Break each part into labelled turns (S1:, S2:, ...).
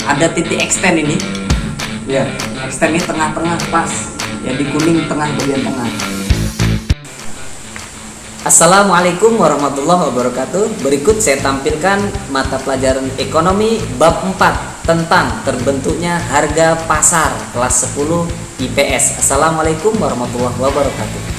S1: ada titik extend ini. Ya, extend ini tengah-tengah pas. Ya, di kuning tengah, bagian tengah. Assalamualaikum warahmatullahi wabarakatuh. Berikut saya tampilkan mata pelajaran ekonomi bab 4 tentang terbentuknya harga pasar kelas 10 IPS. Assalamualaikum warahmatullahi wabarakatuh.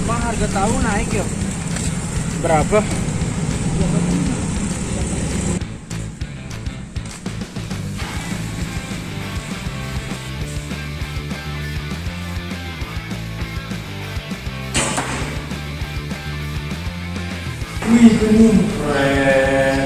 S2: Bang, harga tahu naik ya? Berapa?
S3: Wih, ini keren.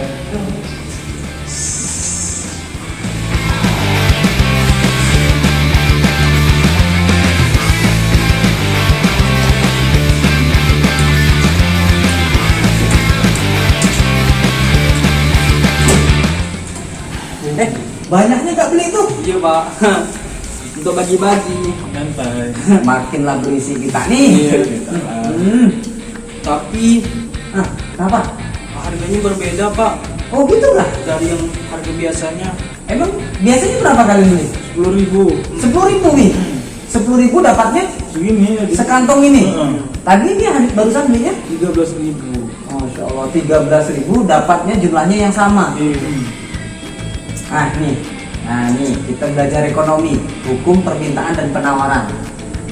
S1: Banyaknya gak beli tuh?
S2: Iya, Pak. Untuk bagi-bagi.
S3: Santai.
S1: Makinlah berisi kita nih.
S3: Iya, kita.
S2: Tapi
S1: Kenapa?
S2: harganya berbeda, Pak,
S1: Oh gitu lah.
S2: dari yang harga biasanya.
S1: Emang biasanya berapa kali beli?
S3: 10.000.
S1: 10.000 nih. 10.000 dapatnya
S3: Segini ya.
S1: sekantong ini.
S3: Heeh.
S1: Tadi ini barusan belinya?
S3: 13.000.
S1: Masya Allah, 13.000 dapatnya jumlahnya yang sama.
S3: Iya.
S1: Nah nih kita belajar ekonomi, hukum permintaan dan penawaran.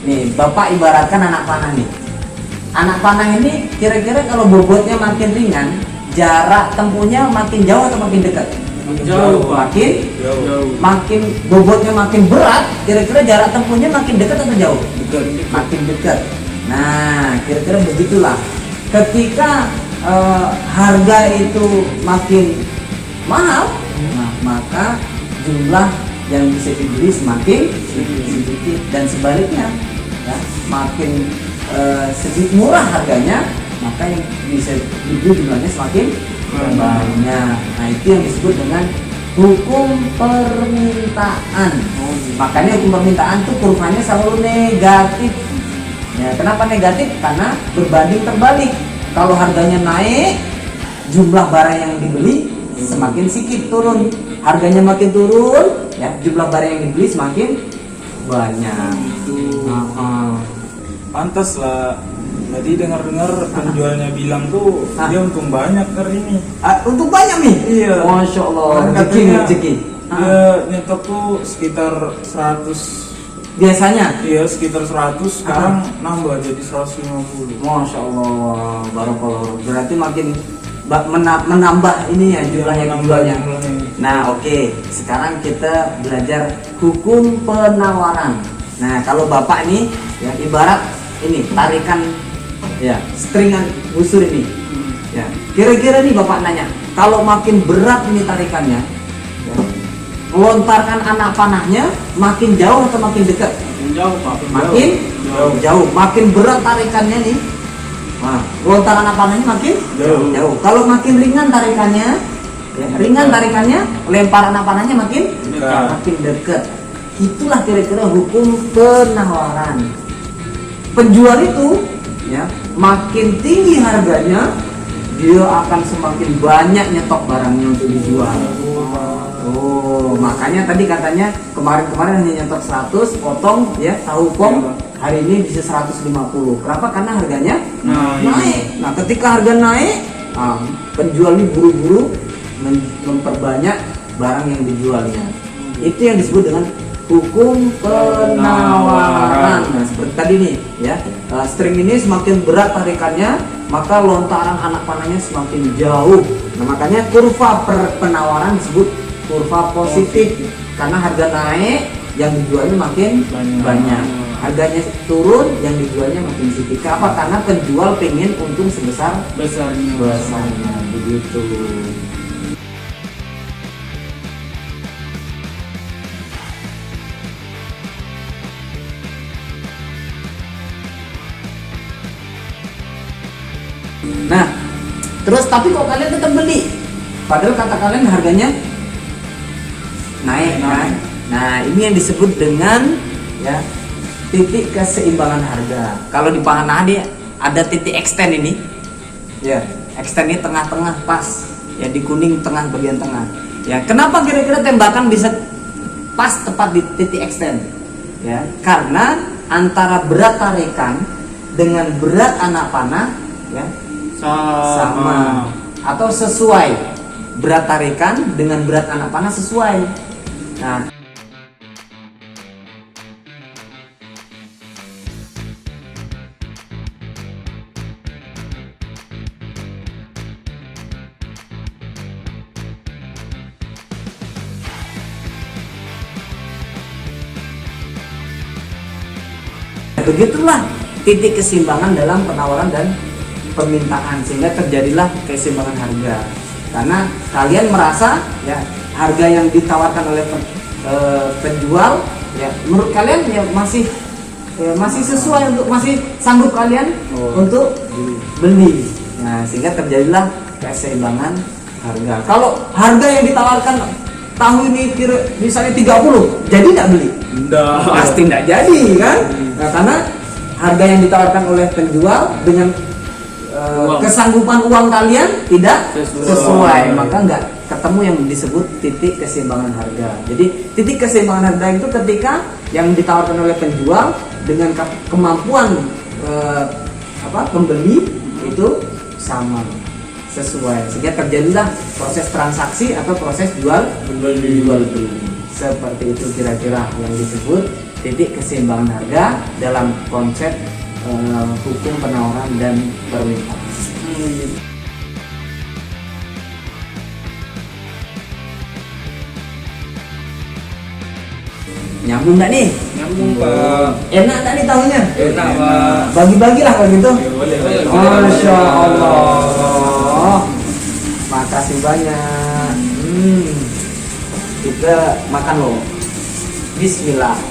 S1: Nih Bapak ibaratkan anak panah nih. Anak panah ini kira-kira kalau bobotnya makin ringan, jarak tempuhnya makin jauh atau makin dekat?
S2: Jauh, Pak.
S3: Jauh.
S1: Makin bobotnya makin berat, kira-kira jarak tempuhnya makin dekat atau jauh?
S3: Dekat.
S1: Makin dekat. Nah, kira-kira begitulah. Ketika harga itu makin mahal, nah, maka jumlah yang bisa dibeli semakin sedikit, dan sebaliknya, ya, makin sedikit murah harganya, maka yang bisa dibeli jumlahnya semakin banyak. Nah, itu yang disebut dengan hukum permintaan. Makanya hukum permintaan tuh kurvanya selalu negatif. Ya, kenapa negatif? Karena berbanding terbalik. Kalau harganya naik, jumlah barang yang dibeli semakin sedikit turun. Harganya makin turun, ya, jumlah barang yang dibeli semakin banyak.
S3: Pantas lah. Tadi dengar-dengar penjualnya bilang tuh dia untung banyak hari ini.
S1: Untuk banyak nih.
S3: Iya.
S1: Masya Allah.
S3: Kan
S1: Rezeki,
S3: katanya
S1: rezeki.
S3: Dia nyetok tuh sekitar 100.
S1: Biasanya.
S3: Iya, sekitar 100. Sekarang nambah jadi 150.
S1: Masya Allah. Barakallah. Berarti makin menambah ini ya jumlahnya dijualnya. Nah, oke. Sekarang kita belajar hukum penawaran. Nah, kalau Bapak ini ya ibarat ini tarikan ya stringan busur ini. Ya, kira-kira nih Bapak nanya, kalau makin berat ini tarikannya, ya, melontarkan anak panahnya makin jauh atau makin dekat?
S2: Jauh, Pak.
S1: Makin jauh. Makin berat tarikannya nih. Nah, lontar anak panahnya makin
S3: Jauh.
S1: Kalau makin ringan tarikannya, ya, ringan tarikannya, lempar anak panahnya makin dekat. Itulah kira-kira hukum penawaran. Penjual itu, ya, makin tinggi harganya, dia akan semakin banyak nyetok barangnya untuk dijual. Oh, makanya tadi katanya kemarin hanya nyetok 100, potong ya, tahu pom, hari ini bisa 150. Kenapa? Karena harganya naik. Nah, ketika harga naik, penjual ini buru-buru memperbanyak barang yang dijualnya. Itu yang disebut dengan hukum penawaran. Nah, seperti tadi nih, ya, string ini semakin berat tarikannya, maka lontaran anak panahnya semakin jauh. Nah, makanya kurva penawaran disebut kurva positif, karena harga naik, yang dijualnya makin banyak. Harganya turun, yang dijualnya makin sedikit. Apa? Karena penjual pengen untung besarnya, begitu. Nah, terus tapi kok kalian tetap beli? Padahal kata kalian harganya naik kan? Nah, ini yang disebut dengan ya titik keseimbangan harga. Kalau di pangan AD ada titik extend ini. Ya, extend ini tengah-tengah pas. Ya di kuning tengah bagian tengah. Ya, kenapa kira-kira tembakan bisa pas tepat di titik extend? Ya, karena antara berat tarikan dengan berat anak panah ya sama atau sesuai. Berat tarikan dengan berat anak panah sesuai. Nah, begitulah titik keseimbangan dalam penawaran dan permintaan, sehingga terjadilah keseimbangan harga. Karena kalian merasa ya harga yang ditawarkan oleh penjual ya menurut kalian ya masih sesuai untuk masih sanggup kalian untuk beli. Nah, sehingga terjadilah keseimbangan harga. Kalau harga yang ditawarkan tahu ini misalnya 30, jadi tidak beli?
S3: Enggak.
S1: Pasti tidak jadi kan? Nah, karena harga yang ditawarkan oleh penjual dengan kesanggupan uang kalian tidak sesuai, maka nggak ketemu yang disebut titik keseimbangan harga. Jadi titik keseimbangan harga itu ketika yang ditawarkan oleh penjual dengan kemampuan pembeli itu sama, sesuai, sehingga terjadilah proses transaksi atau proses jual beli. Seperti itu kira-kira yang disebut titik keseimbangan harga dalam konsep hukum penawaran dan permintaan. Nyambung nggak nih?
S3: Nyambung Pak.
S1: Enak nggak nih tahunya?
S3: Enak Pak.
S1: Bagi-bagilah kalau gitu.
S3: Boleh.
S1: Masya Allah. Makasih banyak. Kita makan loh. Bismillah.